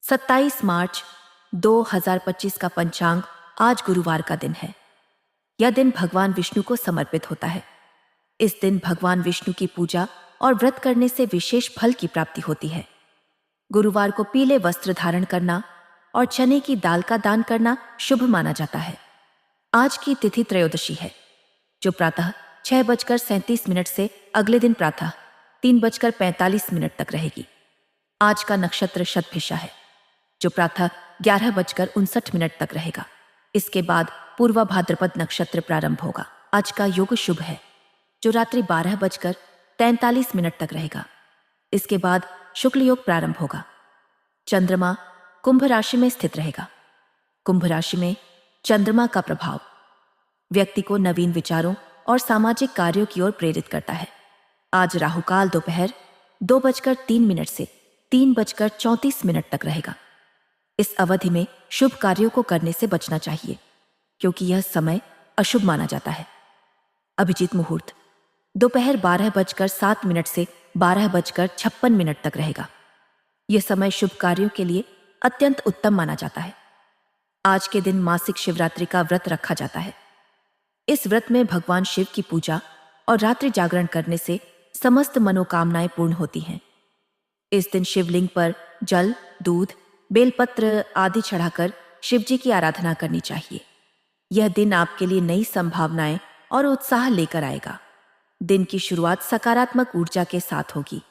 27 मार्च 2025 का पंचांग आज गुरुवार का दिन है। यह दिन भगवान विष्णु को समर्पित होता है। इस दिन भगवान विष्णु की पूजा और व्रत करने से विशेष फल की प्राप्ति होती है। गुरुवार को पीले वस्त्र धारण करना और चने की दाल का दान करना शुभ माना जाता है। आज की तिथि त्रयोदशी है, जो प्रातः 6:37 से अगले दिन प्रातः 3:45 तक रहेगी। आज का नक्षत्र शतभिषा है, जो प्रातः 11:59 तक रहेगा। इसके बाद पूर्वा भाद्रपद नक्षत्र प्रारंभ होगा। आज का योग शुभ है, जो रात्रि 12:43 तक रहेगा। इसके बाद शुक्ल योग प्रारंभ होगा। चंद्रमा कुंभ राशि में स्थित रहेगा। कुंभ राशि में चंद्रमा का प्रभाव व्यक्ति को नवीन विचारों और सामाजिक कार्यों की ओर प्रेरित करता है। आज राहुकाल दोपहर 2:03 से 3:34 तक रहेगा। इस अवधि में शुभ कार्यों को करने से बचना चाहिए, क्योंकि यह समय अशुभ माना जाता है। अभिजीत मुहूर्त दोपहर 12:07 से 12:56 तक रहेगा। यह समय शुभ कार्यों के लिए अत्यंत उत्तम माना जाता है। आज के दिन मासिक शिवरात्रि का व्रत रखा जाता है। इस व्रत में भगवान शिव की पूजा और रात्रि जागरण करने से समस्त मनोकामनाएं पूर्ण होती हैं। इस दिन शिवलिंग पर जल, दूध, बेलपत्र आदि चढ़ाकर शिवजी की आराधना करनी चाहिए। यह दिन आपके लिए नई संभावनाएं और उत्साह लेकर आएगा। दिन की शुरुआत सकारात्मक ऊर्जा के साथ होगी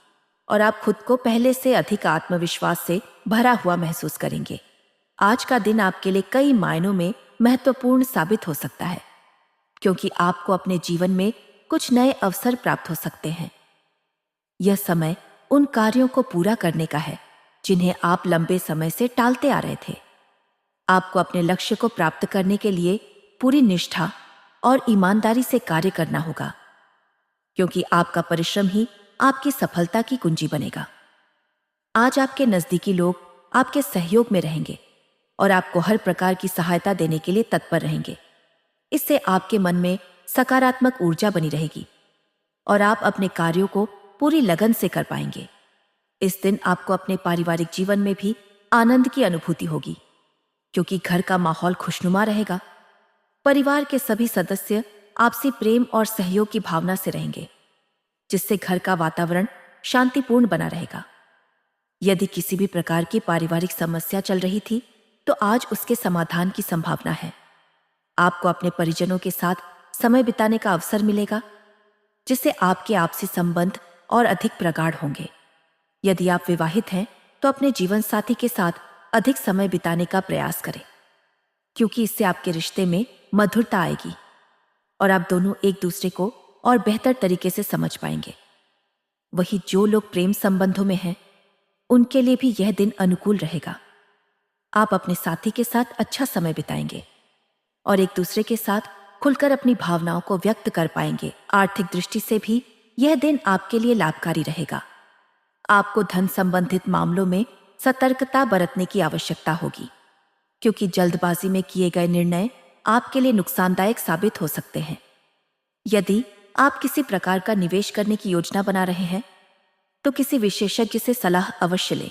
और आप खुद को पहले से अधिक आत्मविश्वास से भरा हुआ महसूस करेंगे। आज का दिन आपके लिए कई मायनों में महत्वपूर्ण साबित हो सकता है, क्योंकि आपको अपने जीवन में कुछ नए अवसर प्राप्त हो सकते हैं। यह समय उन कार्यों को पूरा करने का है जिन्हें आप लंबे समय से टालते आ रहे थे। आपको अपने लक्ष्य को प्राप्त करने के लिए पूरी निष्ठा और ईमानदारी से कार्य करना होगा, क्योंकि आपका परिश्रम ही आपकी सफलता की कुंजी बनेगा। आज आपके नजदीकी लोग आपके सहयोग में रहेंगे और आपको हर प्रकार की सहायता देने के लिए तत्पर रहेंगे। इससे आपके मन में सकारात्मक ऊर्जा बनी रहेगी और आप अपने कार्यों को पूरी लगन से कर पाएंगे। इस दिन आपको अपने पारिवारिक जीवन में भी आनंद की अनुभूति होगी, क्योंकि घर का माहौल खुशनुमा रहेगा। परिवार के सभी सदस्य आपसी प्रेम और सहयोग की भावना से रहेंगे, जिससे घर का वातावरण शांतिपूर्ण बना रहेगा। यदि किसी भी प्रकार की पारिवारिक समस्या चल रही थी, तो आज उसके समाधान की संभावना है। आपको अपने परिजनों के साथ समय बिताने का अवसर मिलेगा, जिससे आपके आपसी संबंध और अधिक प्रगाढ़ होंगे। यदि आप विवाहित हैं, तो अपने जीवन साथी के साथ अधिक समय बिताने का प्रयास करें, क्योंकि इससे आपके रिश्ते में मधुरता आएगी और आप दोनों एक दूसरे को और बेहतर तरीके से समझ पाएंगे। वहीं जो लोग प्रेम संबंधों में हैं, उनके लिए भी यह दिन अनुकूल रहेगा। आप अपने साथी के साथ अच्छा समय बिताएंगे और एक दूसरे के साथ खुलकर अपनी भावनाओं को व्यक्त कर पाएंगे। आर्थिक दृष्टि से भी यह दिन आपके लिए लाभकारी रहेगा। आपको धन संबंधित मामलों में सतर्कता बरतने की आवश्यकता होगी, क्योंकि जल्दबाजी में किए गए निर्णय आपके लिए नुकसानदायक साबित हो सकते हैं। यदि आप किसी प्रकार का निवेश करने की योजना बना रहे हैं, तो किसी विशेषज्ञ से सलाह अवश्य लें,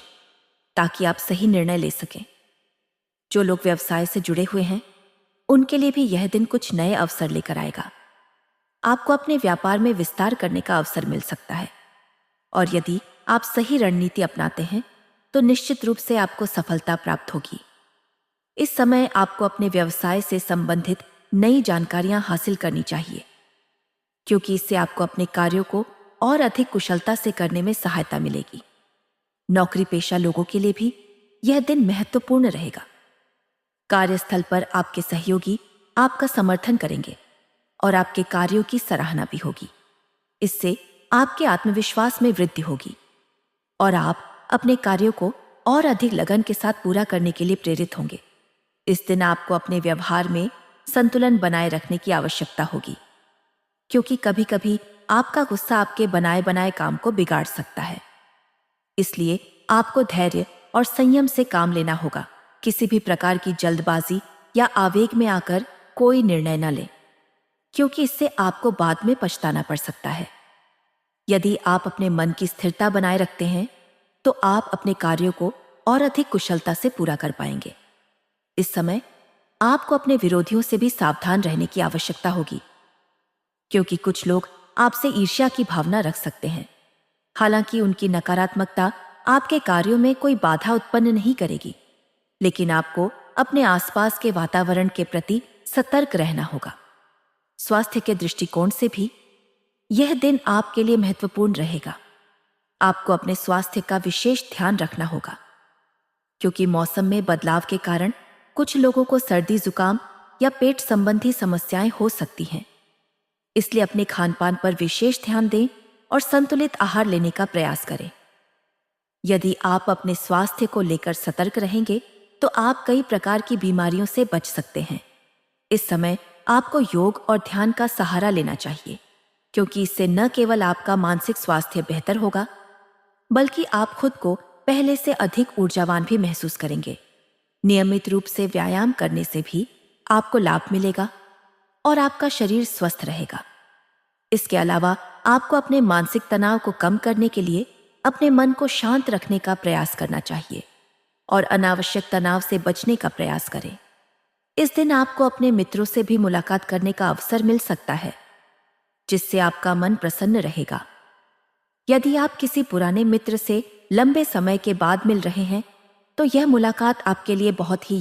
ताकि आप सही निर्णय ले सकें। जो लोग व्यवसाय से जुड़े हुए हैं, उनके लिए भी यह दिन कुछ नए अवसर लेकर आएगा। आपको अपने व्यापार में विस्तार करने का अवसर मिल सकता है, और यदि आप सही रणनीति अपनाते हैं, तो निश्चित रूप से आपको सफलता प्राप्त होगी। इस समय आपको अपने व्यवसाय से संबंधित नई जानकारियां हासिल करनी चाहिए, क्योंकि इससे आपको अपने कार्यों को और अधिक कुशलता से करने में सहायता मिलेगी। नौकरी पेशा लोगों के लिए भी यह दिन महत्वपूर्ण रहेगा। कार्यस्थल पर आपके सहयोगी आपका समर्थन करेंगे और आपके कार्यों की सराहना भी होगी। इससे आपके आत्मविश्वास में वृद्धि होगी और आप अपने कार्यों को और अधिक लगन के साथ पूरा करने के लिए प्रेरित होंगे। इस दिन आपको अपने व्यवहार में संतुलन बनाए रखने की आवश्यकता होगी, क्योंकि कभी कभी आपका गुस्सा आपके बनाए बनाए काम को बिगाड़ सकता है। इसलिए आपको धैर्य और संयम से काम लेना होगा। किसी भी प्रकार की जल्दबाजी या आवेग में आकर कोई निर्णय न लें, क्योंकि इससे आपको बाद में पछताना पड़ सकता है। यदि आप अपने मन की स्थिरता बनाए रखते हैं, तो आप अपने कार्यों को और अधिक कुशलता से पूरा कर पाएंगे। इस समय आपको अपने विरोधियों से भी सावधान रहने की आवश्यकता होगी, क्योंकि कुछ लोग आपसे ईर्ष्या की भावना रख सकते हैं। हालांकि उनकी नकारात्मकता आपके कार्यों में कोई बाधा उत्पन्न नहीं करेगी, लेकिन आपको अपने आसपास के वातावरण के प्रति सतर्क रहना होगा। स्वास्थ्य के दृष्टिकोण से भी यह दिन आपके लिए महत्वपूर्ण रहेगा। आपको अपने स्वास्थ्य का विशेष ध्यान रखना होगा, क्योंकि मौसम में बदलाव के कारण कुछ लोगों को सर्दी, जुकाम या पेट संबंधी समस्याएं हो सकती हैं। इसलिए अपने खानपान पर विशेष ध्यान दें और संतुलित आहार लेने का प्रयास करें। यदि आप अपने स्वास्थ्य को लेकर सतर्क रहेंगे तो आप कई प्रकार की बीमारियों से बच सकते हैं। इस समय आपको योग और ध्यान का सहारा लेना चाहिए, क्योंकि इससे न केवल आपका मानसिक स्वास्थ्य बेहतर होगा, बल्कि आप खुद को पहले से अधिक ऊर्जावान भी महसूस करेंगे। नियमित रूप से व्यायाम करने से भी आपको लाभ मिलेगा और आपका शरीर स्वस्थ रहेगा। इसके अलावा आपको अपने मानसिक तनाव को कम करने के लिए अपने मन को शांत रखने का प्रयास करना चाहिए और अनावश्यक तनाव से बचने का प्रयास करें। इस दिन आपको अपने मित्रों से भी मुलाकात करने का अवसर मिल सकता है, जिससे आपका मन प्रसन्न रहेगा। यदि आप किसी पुराने मित्र से लंबे समय के बाद मिल रहे हैं, तो यह मुलाकात आपके लिए बहुत ही